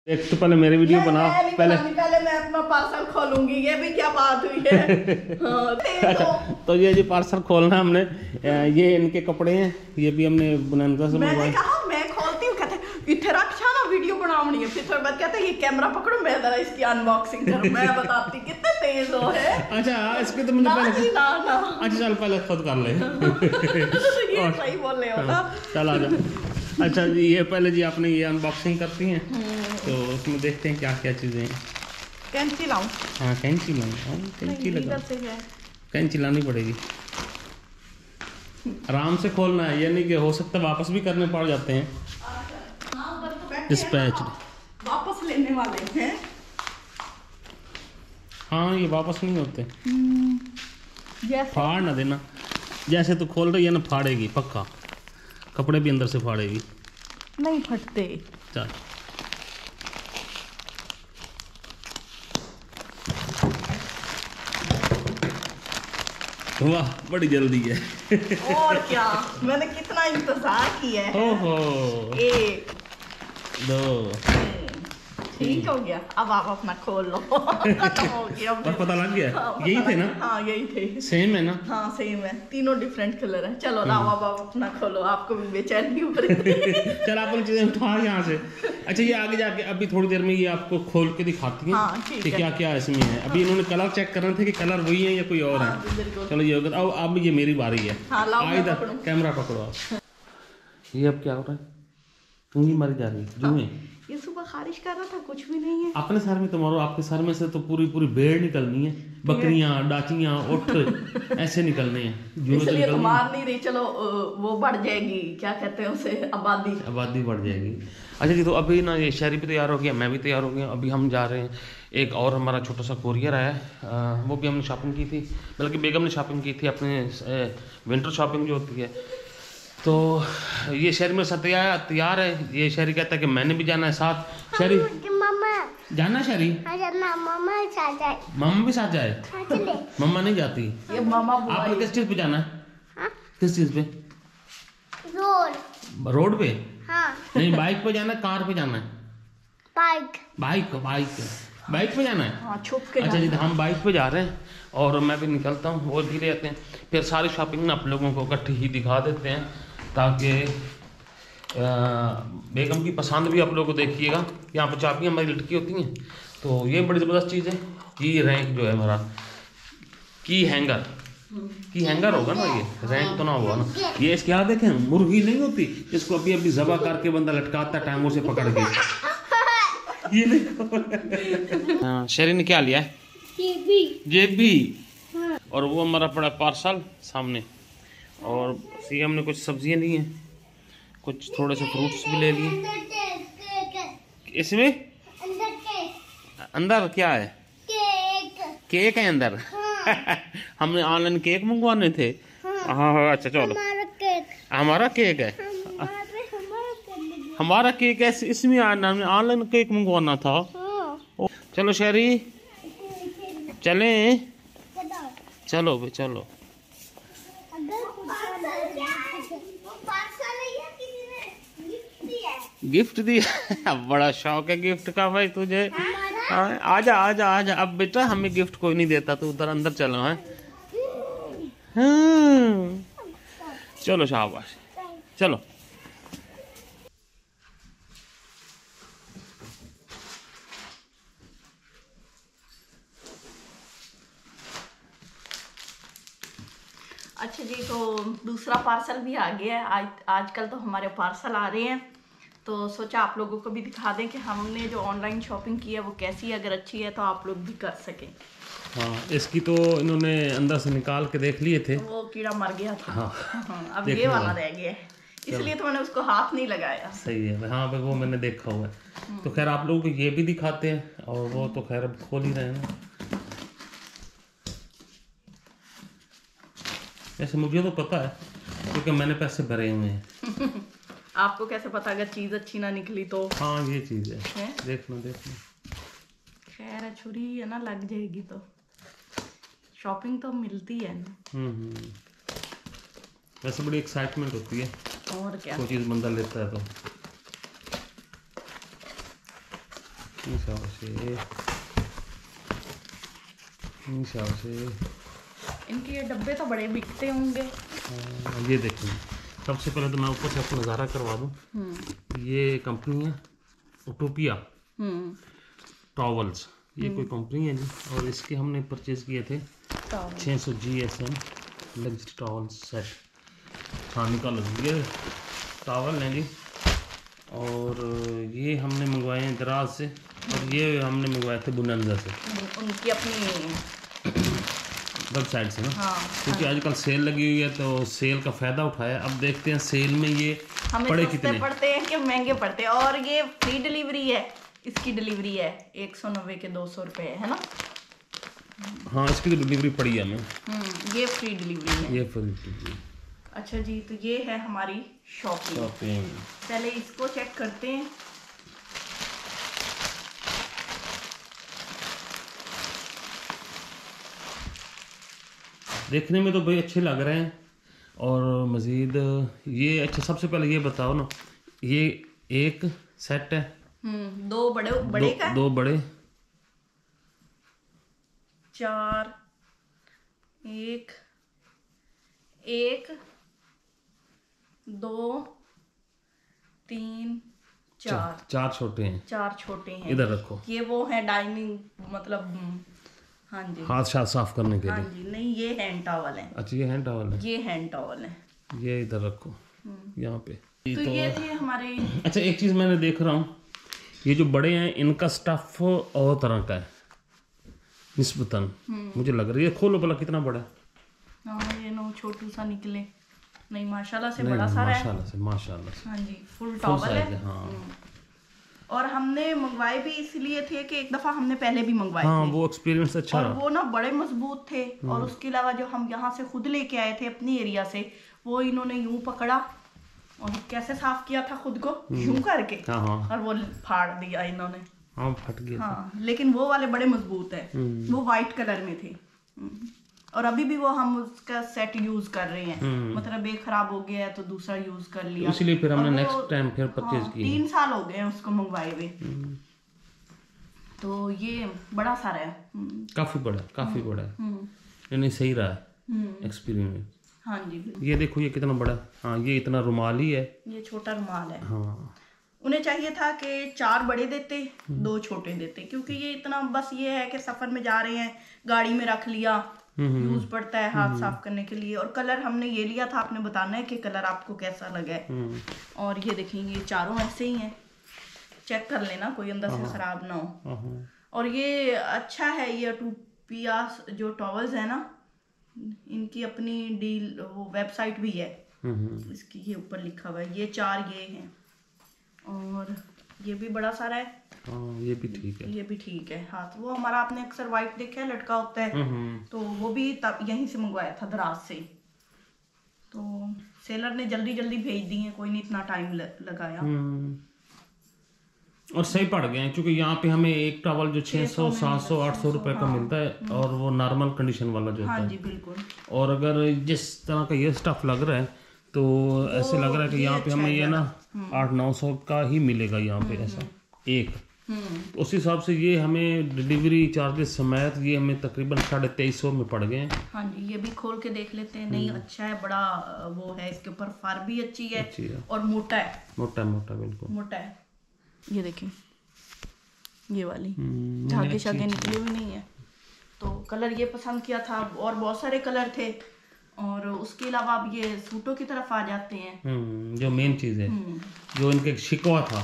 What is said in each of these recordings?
एक तो पहले मेरी वीडियो बना, पहले मैं अपना पार्सल खोलूंगी। ये भी क्या बात हुई है? हाँ, अच्छा, तो ये जो पार्सल खोलना हमने, ये इनके कपड़े हैं, ये भी हमने बनारस से मंगवाए। मैंने कहा मैं खोलती हूँ, कहते इथे रख ना वीडियो बनावनी है। फिर थोड़ी बात कहते ये कैमरा पकड़ो, मैं जरा इसकी अनबॉक्सिंग करूँ। मैं बताती कितने तेज हो है। अच्छा, इसके तो मुझे पहले ना अच्छा चल पहले खुद कर ले। ये सही बोल रहे हो ना। चल आ जा। अच्छा जी, ये पहले जी आपने ये अनबॉक्सिंग करती हैं, तो उसमें देखते हैं क्या क्या चीज़ें हैं। कैंची लाऊं? हाँ कैंची लाऊं। हाँ कैंची लगा, कैंची लानी पड़ेगी। आराम से खोलना है, ये नहीं कि हो सकता वापस भी करने पड़ जाते हैं। डिस्पैच वापस लेने वाले हैं। हाँ ये वापस नहीं होते। फाड़ ना देना, जैसे तो खोल रही है ना फाड़ेगी पक्का, कपड़े भी अंदर से फाड़ेगी। नहीं फटते। चल वाह बड़ी जल्दी है। और क्या, मैंने कितना इंतजार किया है। ओहो, 1 2 ठीक हो गया। अब आप अपना खोल लो। खत्म हो गया। पर पता लग गया। हाँ, यही थे ना? हाँ यही थे। सेम है ना? हाँ सेम है, तीनों डिफरेंट कलर है। चलो लाओ अब आप अपना खोलो, आपको भी बेचैनी हो रही थी। चल आप चीजें उठा यहाँ से। अच्छा ये आगे जाके अभी थोड़ी देर में ये आपको खोल के दिखाती हैं। हाँ, ठीक कि है। क्या क्या इसमें है। अभी इन्होंने कलर चेक कर रहे थे कि कलर वही है या कोई और है। बिल्कुल। चलो ये होगा। अब ये मेरी बारी है। हाँ, लाओ, मैं इधर पकड़ूं। कैमरा पकड़ो आप। ये अब क्या हो रहा है? कंघी मारी जा रही है जुए। ये सुबह खारिश कर रहा था, कुछ भी नहीं है। अपने सर में तो मारो, आपके सर में से तो पूरी पूरी भेड़ निकलनी है, बकरियां डाचियां उठ ऐसे निकलने हैं। इसलिए तो मार नहीं रही। चलो वो बढ़ जाएगी, क्या कहते हैं उसे, आबादी बढ़ जाएगी। अच्छा जी, तो अभी ना ये शहरी भी तैयार हो गया, मैं भी तैयार हो गया। अभी हम जा रहे हैं, एक और हमारा छोटा सा कोरियर आया है, वो भी हमने शॉपिंग की थी, बल्कि बेगम ने शॉपिंग की थी अपने विंटर शॉपिंग जो होती है। तो ये शहरी मेरे साथ तैयार है। ये शहरी कहता है कि मैंने भी जाना है साथ। शहरी जाना, शहरी मामा भी साथ जाए। मम्मा नहीं जाती। ये मामा आपने किस चीज पे जाना है? किस चीज पे? रोड पे? हाँ। नहीं बाइक पे जाना है, कार पे जाना है? बाइक पे जाना है। हाँ, छुप के। अच्छा जी, हम बाइक पे जा रहे हैं और मैं भी निकलता हूँ, वो भी रहते हैं। फिर सारी शॉपिंग ना आप लोगों को इकट्ठी ही दिखा देते हैं, ताकि बेगम की पसंद भी आप लोगों को देखिएगा। यहाँ पर चाबियाँ हमारी लटकी होती हैं, तो ये बड़ी ज़बरदस्त चीज़ है। की रैंक जो है हमारा, की हैंगर होगा ना, ये रैंक तो ना होगा ना। ये इसके यहाँ देखें, मुर्गी नहीं होती जिसको अभी अभी ज़बा करके बंदा लटकाता टांगों से पकड़ के। ये नहीं। हाँ, शेरी ने क्या लिया है? जेबी। और वो हमारा पड़ा पार्सल सामने। और सी हमने कुछ सब्जियां ली हैं, कुछ थोड़े से फ्रूट्स भी ले लिए। इसमें अंदर क्या है? केक है अंदर। हमने ऑनलाइन केक मंगवाने थे। हाँ अच्छा चलो, हमारा केक है। हमारा केक है, इसमें ऑनलाइन केक मंगवाना था। चलो शहरी चलें, चलो भाई चलो। गिफ्ट दिया? बड़ा शौक है गिफ्ट का भाई तुझे। आजा आजा आजा। अब बेटा हमें गिफ्ट कोई नहीं देता, तो उधर अंदर चलो है। चलो शाबाश, चलो। अच्छा जी, तो दूसरा पार्सल भी आ गया है। आजकल तो हमारे पार्सल आ रहे हैं, तो सोचा आप लोगों को भी दिखा दें कि हमने जो ऑनलाइन शॉपिंग की है वो कैसी है। अगर अच्छी है तो आप लोग भी कर सकें। हाँ, इसकी तो इन्होंने अंदर से निकाल के देख लिए थे, वो कीड़ा मर गया था। हाँ, अब ये वाला रह गया है, इसलिए तो मैंने उसको हाथ नहीं लगाया। सही है। हाँ भाई, वो मैंने देखा हुआ है। तो खैर आप लोगों को ये भी दिखाते हैं, और वो तो खैर अब खोल ही रहे हैं ना। ऐसे मुझे तो पता है, क्योंकि मैंने पैसे भरे हुए हैं। आपको कैसे पता अगर चीज अच्छी ना निकली तो? हाँ ये चीज है, देखना। खैर छुरी है ना, लग जाएगी तो शॉपिंग तो मिलती है ना। वैसे बड़ी एक्साइटमेंट होती है, और क्या, कोई चीज बंदा लेता है तो। इनके ये डब्बे तो बड़े बिकते होंगे। ये देखिए, सबसे पहले तो मैं ऊपर से आपको नज़ारा करवा दूँ। ये कंपनी है उटोपिया टॉवल्स, ये कोई कंपनी है जी, और इसके हमने परचेज किए थे 600 GSM लग्जरी टॉवल सेट, छानी का ये टॉवल हैं जी। और ये हमने मंगवाए हैं दराज से, और ये हमने मंगवाए थे बुनंजा से, उनकी अपनी वेबसाइट से ना। हाँ, क्योंकि आजकल सेल लगी हुई है तो सेल का फ़ायदा उठाया। अब देखते हैं सेल में ये हमें पड़े सस्ते कितने पड़ते हैं कि महंगे पड़ते हैं। और ये फ्री डिलीवरी है, इसकी डिलीवरी है 190 के 200 रुपये है ना। हाँ, इसकी तो डिलीवरी पड़ी है हमें। ये फ्री डिलीवरी है। ये फ्री डिलीवरी। अच्छा जी, तो ये है हमारी शॉपिंग। पहले इसको चेक करते हैं। देखने में तो भाई अच्छे लग रहे हैं। और मज़ीद ये अच्छा, सबसे पहले ये बताओ ना, ये एक सेट है, दो बड़े का दो बड़े, 4 1 1 2 3 4 चार छोटे हैं, 4 छोटे हैं। इधर रखो। ये वो है डाइनिंग, मतलब हाँ जी, हाथ साफ करने के हाँ लिए। जी। नहीं, ये हैंड टॉवल है। अच्छा, ये हैंड टॉवल है, ये हैंड टॉवल है। ये इधर रखो यहाँ पे। तो ये थे हमारे। अच्छा, एक चीज़ मैंने देख रहा हूँ, ये जो बड़े हैं इनका स्टफ और तरह का है निस्बतन, मुझे लग रही है। खोलो भला कितना बड़ा है। हाँ, ये नो छोटू सा निकले। नहीं, माशाल्लाह से बड़ा सारा है। माशाल्लाह से। हाँ जी, फुल टॉवल है। हाँ। और हमने मंगवाए भी इसलिए थे कि एक दफ़ा हमने पहले भी मंगवाए हाँ, थे, वो एक्सपीरियंस अच्छा और रहा। वो ना बड़े मजबूत थे। और उसके अलावा जो हम यहाँ से खुद लेके आए थे अपनी एरिया से, वो इन्होंने यूं पकड़ा और कैसे साफ किया था खुद को, यूं करके। हाँ हाँ और वो फाड़ दिया इन्होंने। हाँ, फट गया। हाँ, लेकिन वो वाले बड़े मजबूत है। वो वाइट कलर में थे। और अभी भी वो हम उसका सेट यूज कर रहे हैं। मतलब एक खराब हो गया है तो दूसरा यूज कर लिया, इसीलिए फिर हमने और वो- नेक्स्ट टाइम फिर परचेज हाँ, किया। 3 साल हो गए हैं उसको मंगवाए हुए। तो ये बड़ा सारा है। काफी बड़ा है। नहीं, सही रहा है एक्सपीरियंस। हाँ जी, बिल्कुल। ये देखो, ये कितना बड़ा। हाँ, ये इतना रुमाल ही है। ये छोटा रुमाल है। हाँ, उन्हें चाहिए था कि 4 बड़े देते, 2 छोटे देते, क्योंकि ये इतना बस ये है कि सफर में जा रहे हैं, गाड़ी में रख लिया, यूज पड़ता है हाथ साफ करने के लिए। और कलर हमने ये लिया था, आपने बताना है कि कलर आपको कैसा लगा है। और ये देखेंगे, ये चारों ऐसे ही हैं, चेक कर लेना कोई अंदर से खराब ना हो। और ये अच्छा है, ये टूपिया जो टॉवल्स है ना, इनकी अपनी डील वो वेबसाइट भी है इसकी, ये ऊपर लिखा हुआ है। ये 4 ये हैं, और ये भी बड़ा सारा है। हाँ, ये भी ठीक है। ये भी ठीक है। हाथ वो हमारा, आपने अक्सर वाइट देखा है लटका होता है, तो वो भी तब यहीं से मंगवाया था, दराज से। तो सेलर ने जल्दी जल्दी भेज दी है, कोई नहीं इतना टाइम लगाया। और सही पड़ गए हैं, क्योंकि यहाँ पे हमें एक टॉवल जो 600 700 800 रुपए का मिलता है, और वो नॉर्मल कंडीशन वाला जो हाँ होता जी, है। बिल्कुल। और अगर जिस तरह का ये स्टफ लग रहा है तो ऐसे लग रहा है कि यहाँ पे हमें ये ना 800-900 का ही मिलेगा यहाँ पे ऐसा एक। तो उस हिसाब से ये हमें डिलीवरी चार्जेस समेत ये हमें तकरीबन 2350 में पड़ गए हैं। हाँ जी, ये भी खोल के देख लेते हैं। नहीं, अच्छा है, बड़ा वो है, इसके ऊपर फर भी अच्छी है, और मोटा है। मोटा बिल्कुल मोटा है। ये देखें, ये वाली धागे शागे निकले भी नहीं है। तो कलर ये पसंद किया था, और बहुत सारे कलर थे। और उसके अलावा अब ये सूटों की तरफ आ जाते हैं। जो मेन चीज है, जो इनके शिकवा था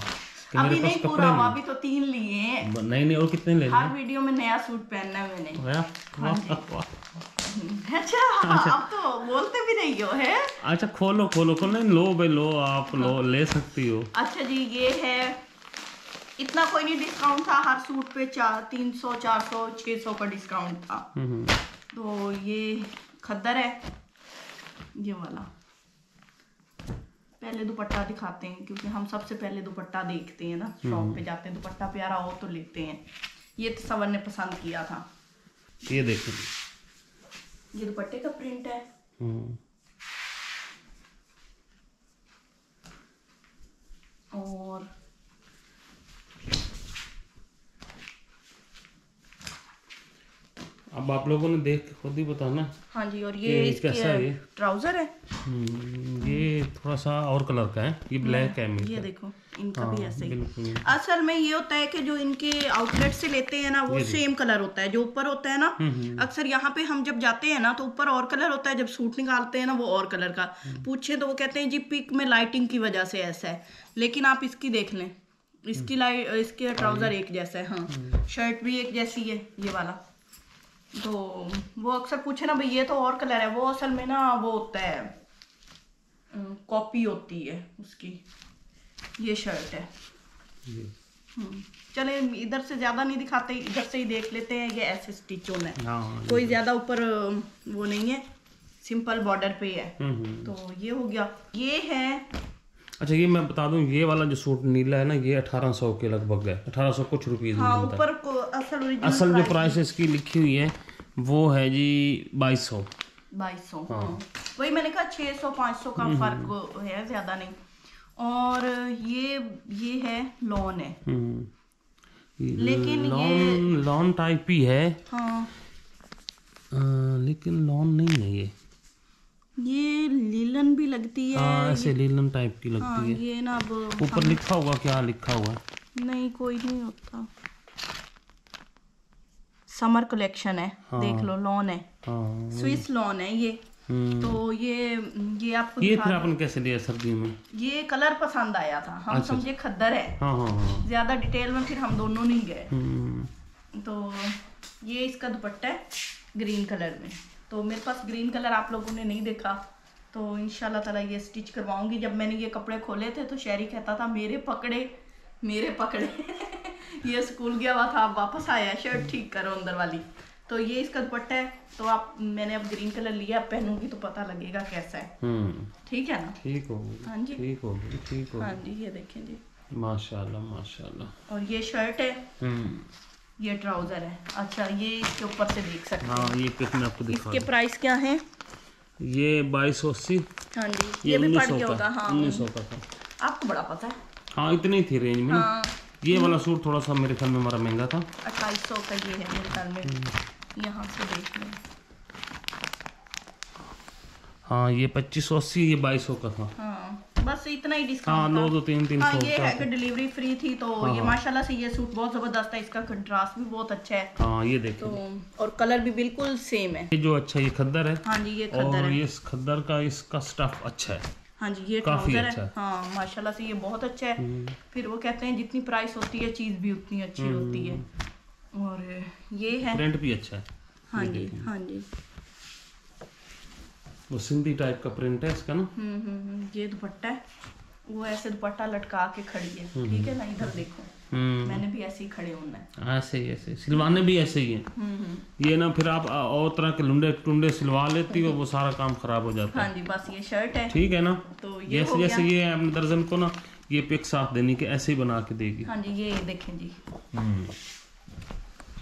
कि अभी मेरे पास नहीं कपड़े पूरा हुआ, नहीं। अभी तो 3 लिए हैं। नहीं, और कितने ले हर वीडियो में नया सूट पहनना है मैंने। वाह। अच्छा, अब तो बोलते भी नहीं हो है। अच्छा, खोलो नहीं, लो भाई लो, आप लो, ले सकती हो। अच्छा जी, ये है, इतना कोई नहीं डिस्काउंट था, हर सूट पे 300 400 600 का डिस्काउंट था। तो ये खद्दर है, ये वाला। पहले दुपट्टा दिखाते हैं, क्योंकि हम सबसे पहले दुपट्टा देखते हैं ना, शॉप पे जाते हैं, दुपट्टा प्यारा हो तो लेते हैं। ये तो सवर ने पसंद किया था। ये देखो, ये दुपट्टे का प्रिंट है। और अब आप लोगों ने देख के खुद ही बताना। हाँ जी, और ये कैसा है ये? ट्राउजर है। ये थोड़ा सा और कलर का है, ये ब्लैक है ये देखो इनका भी ऐसे ही। बिल्कुल। असल में ये होता है कि जो इनके आउटलेट से लेते हैं ना वो सेम कलर होता है, जो ऊपर होता है ना। अक्सर यहाँ पे हम जब जाते हैं ना तो ऊपर और कलर होता है, जब सूट निकालते हैं ना वो और कलर का। पूछे तो वो कहते हैं जी पिक में लाइटिंग की वजह से ऐसा है, लेकिन आप इसकी देख लें, इसकी लाइट, इसके ट्राउजर एक जैसा है। हाँ, शर्ट भी एक जैसी है ये वाला। तो वो अक्सर पूछे ना भाई ये तो और कलर है, वो असल में ना वो होता है कॉपी होती है उसकी। ये शर्ट है। चले इधर से ज्यादा नहीं दिखाते, इधर से ही देख लेते हैं। ये ऐसे स्टिच होना है, कोई ज्यादा ऊपर वो नहीं है, सिंपल बॉर्डर पे है। तो ये हो गया, ये है। अच्छा, ये मैं बता दूं, ये वाला जो सूट नीला है ना, ये 1800 के लगभग है, 1800 कुछ रुपीस। हाँ, ऊपर असल जो प्राइस इसकी लिखी हुई है वो है जी 2200। 2200 हाँ। वही मैंने कहा 600 500 का फर्क है, ज्यादा नहीं। और ये है लॉन है, लेकिन लॉन टाइप ही है। हाँ, लेकिन लॉन नहीं है ये लीलन भी लगती है। ऐसे लीलन टाइप की लगती हाँ, है। ये ना अब ऊपर लिखा होगा, क्या लिखा हुआ है? नहीं, कोई नहीं होता। समर कलेक्शन है। हाँ, देख लो, लॉन है। हाँ, स्विस लॉन है ये। तो ये आपको ये फिर आपने कैसे लिया सर्दी में? ये कलर पसंद आया था, हम समझे खद्दर है। हाँ। ज्यादा डिटेल में फिर हम दोनों नहीं गए। तो ये इसका दुपट्टा है ग्रीन कलर में। तो मेरे पास ग्रीन कलर आप लोगों ने नहीं देखा, तो इंशाल्लाह ताला ये स्टिच करवाऊंगी। जब मैंने ये कपड़े खोले थे तो शहरी कहता था मेरे पकड़े ये स्कूल गया हुआ था, अब वापस आया, शर्ट ठीक करो अंदर वाली। तो ये इसका दुपट्टा है। तो मैंने अब ग्रीन कलर लिया, अब पहनूंगी तो पता लगेगा कैसा है। ठीक है ना? ठीक हो। हाँ जी, ठीक हो। हाँ जी, ये देखें जी, माशाल्लाह माशाल्लाह। और ये शर्ट है, ये ट्राउजर है। अच्छा, ये इसके ऊपर से देख सकते हैं। हाँ, ये पिक में आपको दिखा। इसके प्राइस क्या है? ये 2280। हाँ जी, ये भी पड़ गया होगा। हाँ, 1900 का था। आपको बड़ा पता है। हाँ, इतनी थी रेंज में। हाँ, ये वाला सूट थोड़ा सा मेरे ख्याल में हमारा महंगा था। 2800 का ये है मेरे ख्याल में। यहाँ से देख लें। हाँ, ये 2580, ये 2200 का था। हाँ, बस इतना ही डिस्काउंट। हाँ, 300। हाँ, ये है कि डिलीवरी फ्री थी। तो ये माशाल्लाह से ये सूट बहुत जबरदस्त है, इसका कंट्रास्ट भी बहुत अच्छा है। हाँ, ये देखो। तो और कलर भी बिल्कुल सेम है। ये जो अच्छा, ये खद्दर है। हाँ जी, ये खद्दर है। ये खद्दर का इसका स्टफ अच्छा है। हाँ जी, ये काफी ट्राउजर अच्छा है। हाँ, माशाल्लाह से ये बहुत अच्छा है। फिर वो कहते हैं जितनी प्राइस होती है चीज भी उतनी अच्छी होती है। और ये है, प्रिंट भी अच्छा है। हाँ जी, हाँ जी, वो सिंधी टाइप का प्रिंट है इसका ना। ये दुपट्टा है, वो ऐसे दुपट्टा लटका के खड़ी है। ठीक है ना? इधर देखो, मैंने भी ऐसे ही खड़े होना है। ऐसे ही, ऐसे सिलवाने भी ऐसे ही है। ये ना फिर आप और तरह के लुंडे टुंडे सिलवा लेती हो, वो सारा काम खराब हो जाता है। हाँ जी, बस ये शर्ट है। ठीक है ना? तो ये हो जैसे ये अपने दर्जन को ना ये पिक साथ देनी के ऐसे ही बना के देगी। हाँ जी, ये देखें जी,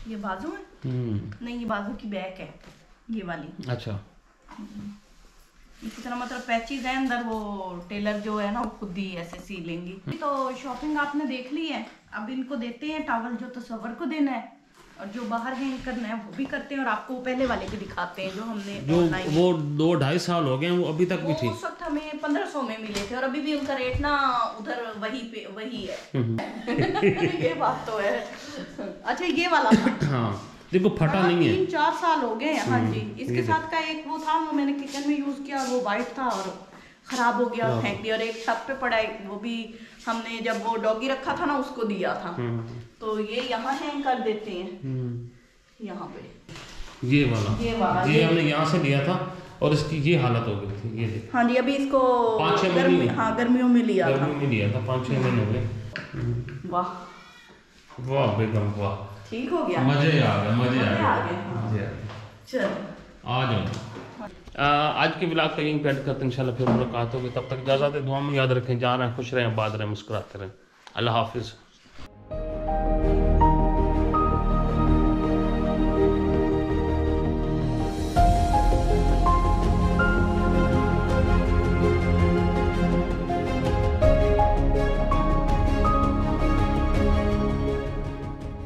ये बाजू है। नहीं, ये बाजू की बैक है ये वाली। अच्छा, इसी तरह मतलब पैचेज है अंदर, वो टेलर जो है ना वो खुद ही ऐसे सी लेंगी। तो शॉपिंग आपने देख ली है, अब इनको देते हैं टॉवल जो तस्वर को देना है, और जो बाहर हैंग करना है वो भी करते हैं। और आपको पहले वाले भी दिखाते हैं जो हमने ऑनलाइन। वो 2-2.5 साल हो गए, वो अभी तक भी ठीक। उस वक्त हमें 1500 में मिले थे, और अभी भी उनका रेट ना उधर वही है। ये बात तो है। अच्छा, ये वाला हाँ, देखो फटा नहीं है। 3-4 साल हो गए। हाँ जी, इसके साथ का एक वो था, वो मैंने किचन में यूज किया, वो वाइट था और खराब हो गया, फेंक दिया। और एक छत पे पड़ा है, वो भी हमने जब वो डॉगी रखा था ना उसको दिया था। तो ये यहाँ हैंग कर देते हैं, यहाँ पे ये वाला ये हमने यहाँ से लिया था और इसकी ये हालत हो गई थी। ये देखो। हाँ जी, अभी इसको 5-6 महीने। हाँ, गर्मियों में लिया था। 5-6 महीने हो गए। वाह बेगम वाह, ठीक हो गया। मजे आ गए। चलो, आ जाओ। आज के ब्लॉग का यहीं पे एंड करते हैं। इंशाल्लाह फिर मुलाकात होगी, तब तक इजाज़त है। दुआ में याद रखें, जा रहे हैं खुश रहें, आबाद रहें, मुस्कुराते रहें। अल्लाह हाफिज़।